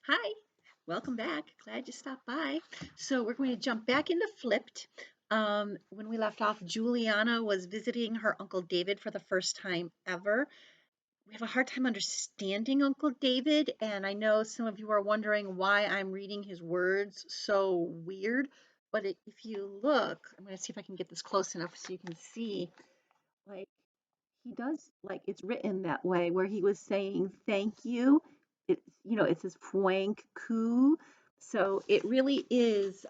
Hi, welcome back. Glad you stopped by. So we're going to jump back into Flipped. When we left off, Juliana was visiting her Uncle David for the first time ever. We have a hard time understanding Uncle David, and I know some of you are wondering why I'm reading his words so weird. But if you look, I'm going to see if I can get this close enough so you can see. Like he does, like it's written that way, where he was saying thank you. It says Frank Ku. So it really is,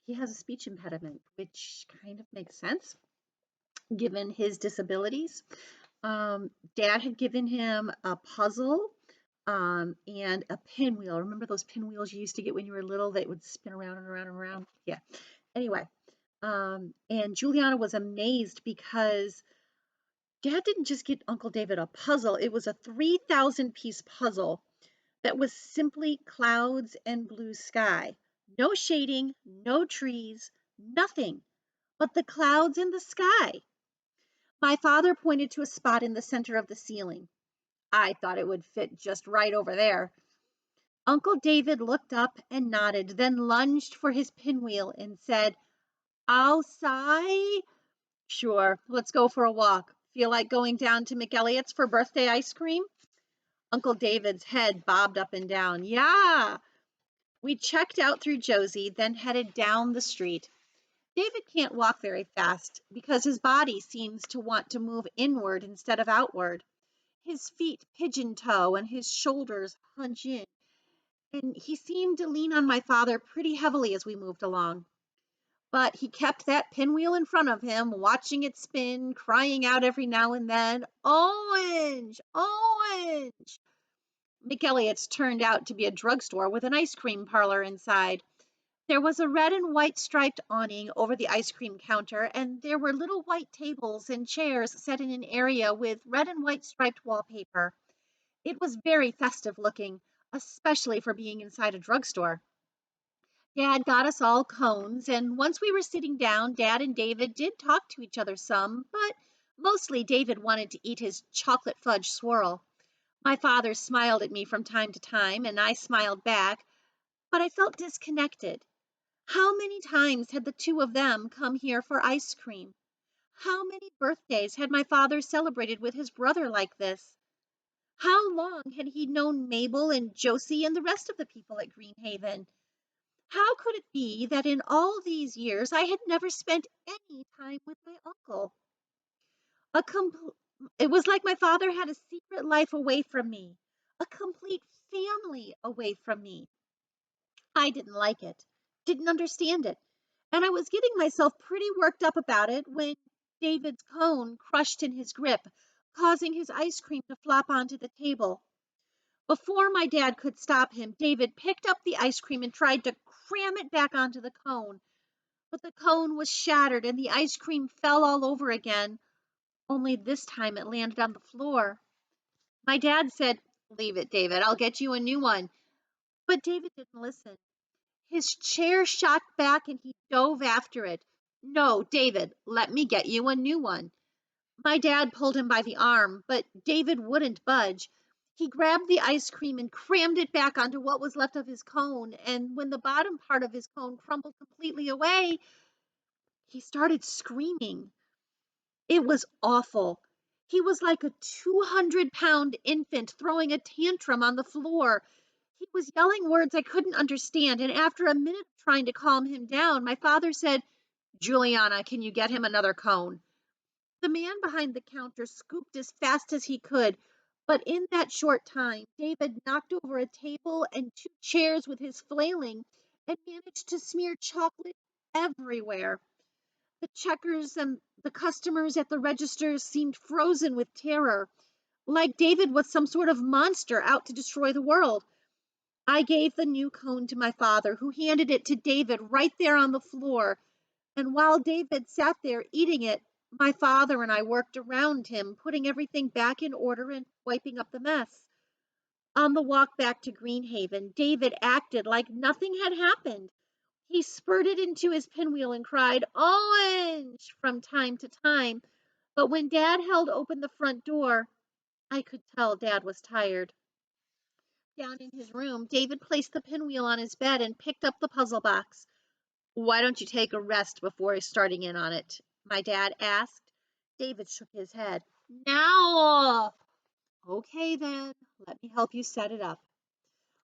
he has a speech impediment, which kind of makes sense given his disabilities. Dad had given him a puzzle and a pinwheel. Remember those pinwheels you used to get when you were little that would spin around and around and around? Yeah. Anyway, and Juliana was amazed because Dad didn't just get Uncle David a puzzle, it was a 3,000 piece puzzle that was simply clouds and blue sky. No shading, no trees, nothing but the clouds and the sky. My father pointed to a spot in the center of the ceiling. I thought it would fit just right over there. Uncle David looked up and nodded, then lunged for his pinwheel and said, Outside? Sure, let's go for a walk. Feel like going down to McElliot's for birthday ice cream? Uncle David's head bobbed up and down. Yeah. We checked out through Josie, then headed down the street. David can't walk very fast because his body seems to want to move inward instead of outward. His feet pigeon toe and his shoulders hunch in, and he seemed to lean on my father pretty heavily as we moved along. But he kept that pinwheel in front of him, watching it spin, crying out every now and then, Orange! Orange! McElliot's turned out to be a drugstore with an ice cream parlor inside. There was a red and white striped awning over the ice cream counter, and there were little white tables and chairs set in an area with red and white striped wallpaper. It was very festive looking, especially for being inside a drugstore. Dad got us all cones, and once we were sitting down, Dad and David did talk to each other some, but mostly David wanted to eat his chocolate fudge swirl. My father smiled at me from time to time, and I smiled back, but I felt disconnected. How many times had the two of them come here for ice cream? How many birthdays had my father celebrated with his brother like this? How long had he known Mabel and Josie and the rest of the people at Greenhaven? How could it be that in all these years I had never spent any time with my uncle? A com- it was like my father had a secret life away from me, a complete family away from me. I didn't like it, didn't understand it, and I was getting myself pretty worked up about it when David's cone crushed in his grip, causing his ice cream to flop onto the table. Before my dad could stop him, David picked up the ice cream and tried to cram it back onto the cone. But the cone was shattered and the ice cream fell all over again, only this time it landed on the floor. My dad said, Leave it, David, I'll get you a new one. But David didn't listen. His chair shot back and he dove after it. No, David, let me get you a new one. My dad pulled him by the arm, but David wouldn't budge. He grabbed the ice cream and crammed it back onto what was left of his cone, and when the bottom part of his cone crumbled completely away, he started screaming. It was awful. He was like a 200-pound infant throwing a tantrum on the floor. He was yelling words I couldn't understand, and after a minute of trying to calm him down, my father said, Juliana, can you get him another cone? The man behind the counter scooped as fast as he could, but in that short time, David knocked over a table and two chairs with his flailing and managed to smear chocolate everywhere. The checkers and the customers at the registers seemed frozen with terror, like David was some sort of monster out to destroy the world. I gave the new cone to my father, who handed it to David right there on the floor. And while David sat there eating it, my father and I worked around him, putting everything back in order and wiping up the mess. On the walk back to Greenhaven, David acted like nothing had happened. He spurted into his pinwheel and cried, Orange! From time to time. But when Dad held open the front door, I could tell Dad was tired. Down in his room, David placed the pinwheel on his bed and picked up the puzzle box. Why don't you take a rest before starting in on it? My dad asked. David shook his head. Now! Okay then, let me help you set it up.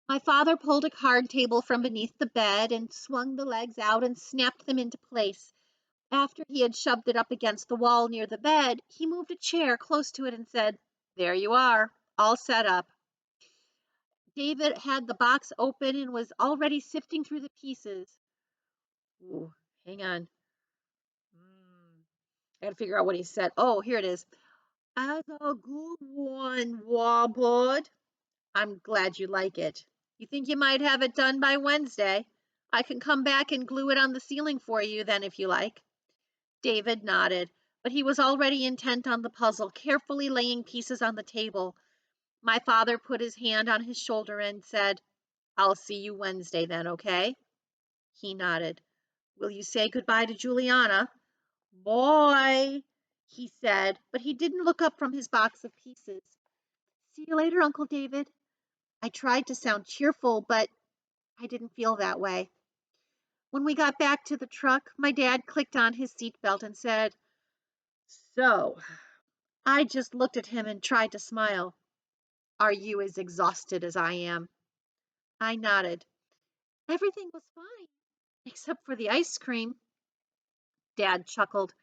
My father pulled a card table from beneath the bed and swung the legs out and snapped them into place. After he had shoved it up against the wall near the bed, he moved a chair close to it and said, There you are, all set up. David had the box open and was already sifting through the pieces. Ooh, hang on. I gotta figure out what he said. Oh, here it is. As a good one, Warbird. I'm glad you like it. You think you might have it done by Wednesday? I can come back and glue it on the ceiling for you then if you like. David nodded, but he was already intent on the puzzle, carefully laying pieces on the table. My father put his hand on his shoulder and said, I'll see you Wednesday then, okay? He nodded. Will you say goodbye to Juliana? Boy, he said, but he didn't look up from his box of pieces. See you later, Uncle David. I tried to sound cheerful, but I didn't feel that way. When we got back to the truck, my dad clicked on his seatbelt and said, So, I just looked at him and tried to smile. Are you as exhausted as I am? I nodded. Everything was fine, except for the ice cream. Dad chuckled.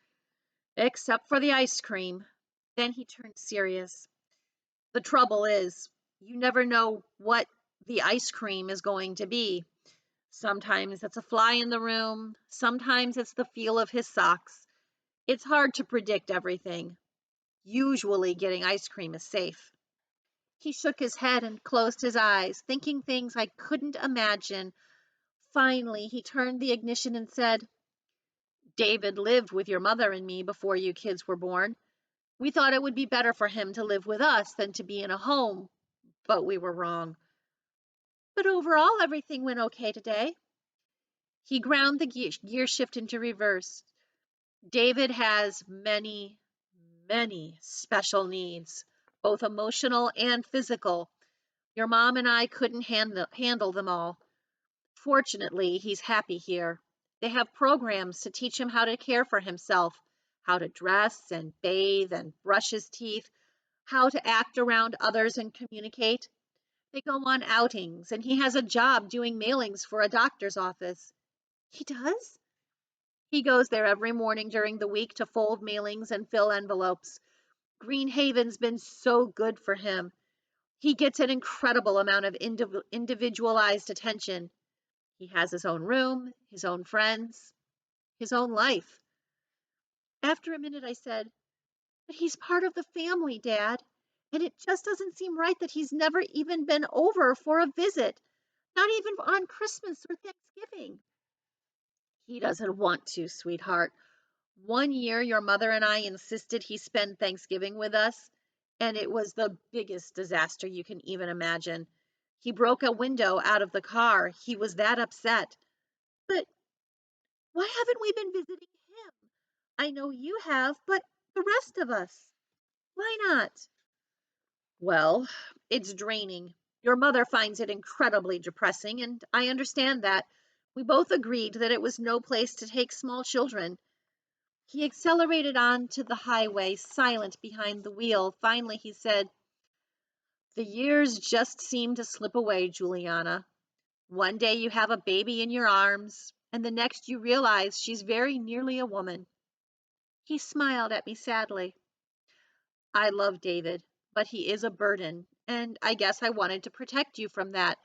Except for the ice cream. Then he turned serious. The trouble is, you never know what the ice cream is going to be. Sometimes it's a fly in the room, sometimes it's the feel of his socks. It's hard to predict everything. Usually, getting ice cream is safe. He shook his head and closed his eyes, thinking things I couldn't imagine. Finally, he turned the ignition and said, David lived with your mother and me before you kids were born. We thought it would be better for him to live with us than to be in a home, but we were wrong. But overall, everything went okay today. He ground the gear shift into reverse. David has many, many special needs, both emotional and physical. Your mom and I couldn't handle them all. Fortunately, he's happy here. They have programs to teach him how to care for himself, how to dress and bathe and brush his teeth, how to act around others and communicate. They go on outings, and he has a job doing mailings for a doctor's office. He does? He goes there every morning during the week to fold mailings and fill envelopes. Green Haven's been so good for him. He gets an incredible amount of individualized attention. He has his own room, his own friends, his own life. After a minute, I said, But he's part of the family, Dad, and it just doesn't seem right that he's never even been over for a visit, not even on Christmas or Thanksgiving. He doesn't want to, sweetheart. One year, your mother and I insisted he spend Thanksgiving with us, and it was the biggest disaster you can even imagine. He broke a window out of the car. He was that upset. But why haven't we been visiting him? I know you have, but the rest of us, why not? Well, it's draining. Your mother finds it incredibly depressing, and I understand that. We both agreed that it was no place to take small children. He accelerated on to the highway, silent behind the wheel. Finally, he said, The years just seem to slip away, Juliana. One day you have a baby in your arms, and the next you realize she's very nearly a woman. He smiled at me sadly. I love David, but he is a burden, and I guess I wanted to protect you from that.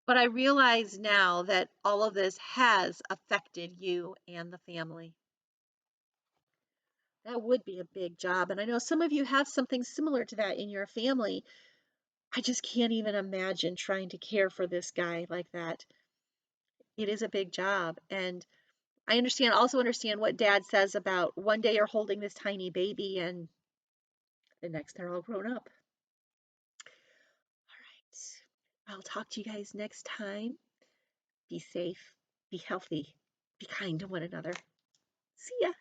But I realize now that all of this has affected you and the family. That would be a big job. And I know some of you have something similar to that in your family. I just can't even imagine trying to care for this guy like that. It is a big job. And I also understand what dad says about one day you're holding this tiny baby and the next they're all grown up. All right. I'll talk to you guys next time. Be safe, be healthy, be kind to one another. See ya.